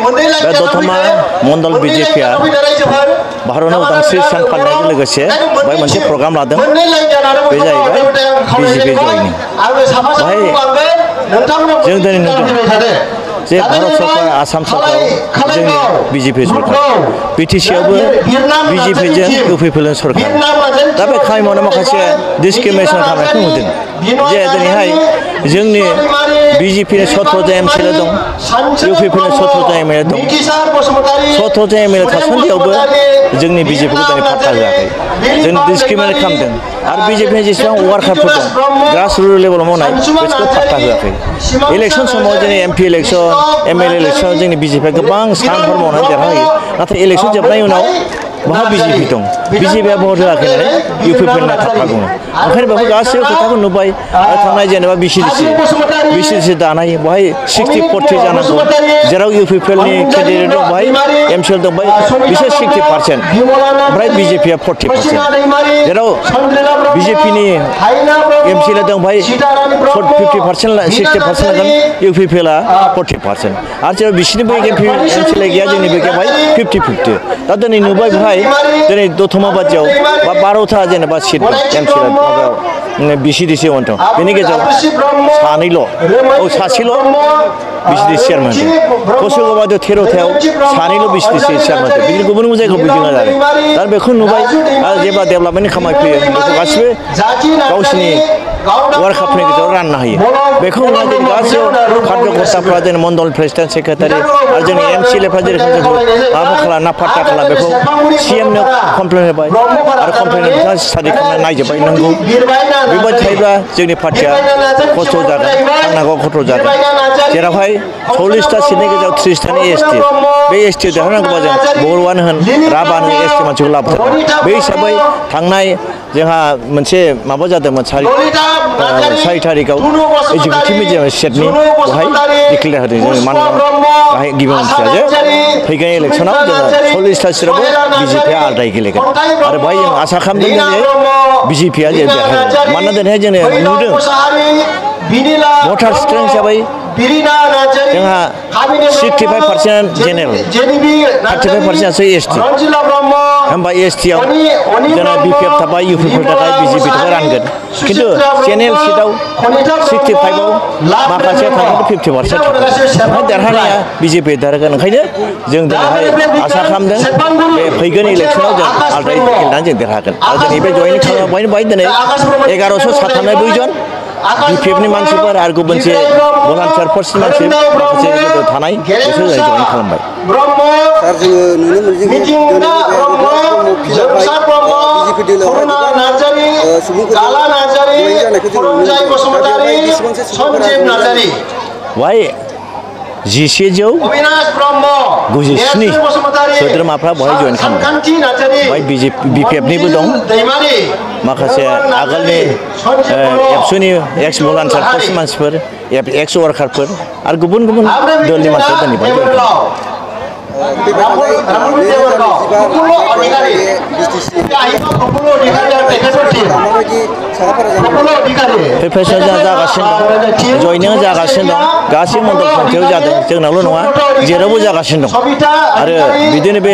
बे दतमा मंडल बीजेपी भारत उदांस्रि सान फालिनायजों लोगोसे बाहाय मोनसे प्रग्राम लादों बे जाहैबाय बीजेपी जयनिं बाहाय जों दिनै नुदों जे भारत सरकार आसाम सरकार जोंनि बीजेपी सरकार BTC आवबो बीजेपी जों UPP सरकार दा बे खामानि मावनाय माखासे डिसक्रिमिनेसन खालामनायखौ नुदों जे दिनैहाय जोंनि BJP नि 17 MCL दं UPP नि 17 MLA दं 17 MLA थासान्दियावबो जोंनि BJP खौ दिनै फात्ता होआखै जों डिसक्रिमिनेट खालामदों आरो BJP नि जेसेबां वार्कारफोर दं ग्रासरुट लेभेलाव मावनाय बिसोरखौ फात्ता होआखै इलेक्सन समाव जोंनि MP इलेक्सन MLA इलेक्सन जोंनि BJP गोबां सान हर मावनानै देरहायो नाथाय इलेक्सन जोबनायनि उनाव बहा BJP दं BJP आ भट होआखै होननानै UPP नि थाबथागौमोन ओंखायनो बेफोर गासैबो खोथाखौ नुबाय थांनाय जेनेबा BCDC दानाय बहाय 60-40 जानांगौ जेराव UPP नि केन्डिडेट दं बहाय MCL दं बहाय बिसोर 60% ओमफ्राय BJP आ 40% जेराव BJP नि MCL दं बहाय 50% 60% लागोन UPP आ 40% आरो जेराव बिसोरनिबो MCL गैया जोंनि बे बहाय 50-50 दा दिनै नुबाय बहाय दिनै दतमा बादियाव बा 12था जेनेबा सीट MCL माबायाव BCDC दं बेनि गेजेराव सानैल' सासेल' BCDC चेयारमेन कचुगाबाद 13थायाव सानैल' BCDC चेयारमेन बिदिनो गुबुन गुबुन जायगायाव बिदिनो जादों दा बेखौ नुबाय जेब्ला डेभेलपमेन्टनि खामानि फैयो बेखौ गासिबो गावसिनि वार्कारफोरनि गेजेराव राननो हायो बेखौ नुना जों गासैबो कार्यकर्ताफ्रा जोंनि मण्डल प्रेसिडेन्ट सेक्रेटारि आरो जोंनि MCLफ्रा जेरोखोम जोंखौ माबा खालाम ना फात्ता खालाम बेखौ CM नो कमप्लेन होबाय आरो कमप्लेन बिथाङा स्टाडि खालामनानै नायजोब्बाय नंगौ बेबायदि थायोब्ला जोंनि पार्टिया खस्थ' जागोन थांनांगौ खस्थ' जागोन जेरावहाय 40टा सीटनि गेजेराव 30टानि ST बे ST देरहानांगौबा जों बर'आनो होन राभानो ST मानसिखौ लाबोथारगोन बे हिसाबै थांनाय जोंहा मोनसे माबा जादोंमोन 4 तारिखआव एजुकेटिभ मिडियाम स्टेटनि बहाय डिक्लेयार होदों जों मानगाव गाहाय गिबि मन्थ्रिया जे फैगोन इलेक्सनाव जोङो 40टा सीटआवबो BJP आ आलदायै गेलेगोन आरो बेहाय जों आसा खालामदों जे BJP आ देरहागोन मानोना दिनैहाय जोङो नुदों भटार स्ट्रेंथ हिसाबै जोंहा 65% जेनेरेल 35% ST होमबा ST आव जोंना BPF थाबाय UPP थाबाय BJP थाबाय रानगोन खिन्थु जेनेरेल सीटआव 65आव माखासे थांगोन 50% थागोन देरहानाया BJP देरहागोन ओंखायनो जों दिनैहाय आसा खालामदों बे फैगोन इलेक्सनाव जों आलदायै गेलेनानै जों देरहागोन आरो दिनै बे जयनिं खालामबाय दिनै 1197 जन BPF नि मानसिफोर आरो गुबुन मोनसे भलान्टियार फर्सनि मानसि माखासे गोदो थानाय बिसोर जयेन खालामबाय सार जोङो नुनो मोनो जे BJP दोलोआवहाय सुबुंफोर जयेन जानायखौ जों नुनो मोनो जिसे सोद्रोमाफ्रा बहाय जयेन खालामदों बहाय BPF निबो दं माखासे आगोलनि एबसुनि एक्स भलान्टियार फर्सनि मानसिफोर एक्स वार्कारफोर आरो गुबुन गुबुन दोलनि मानसिफोर दिनै बहाय जयेन खालामदों प्रिपेरेसन जागासिनो दं जयनिं जागासिनो दं गासै मण्डल खान्थियाव जादों जोंनावल' नङा जेरावबो जागासिनो दं आरो बिदिनो बे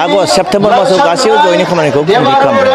आगष्ट सेप्तेम्बर मासाव गासैबो जयनिं खामानिखौ कमप्लिट खालामबाय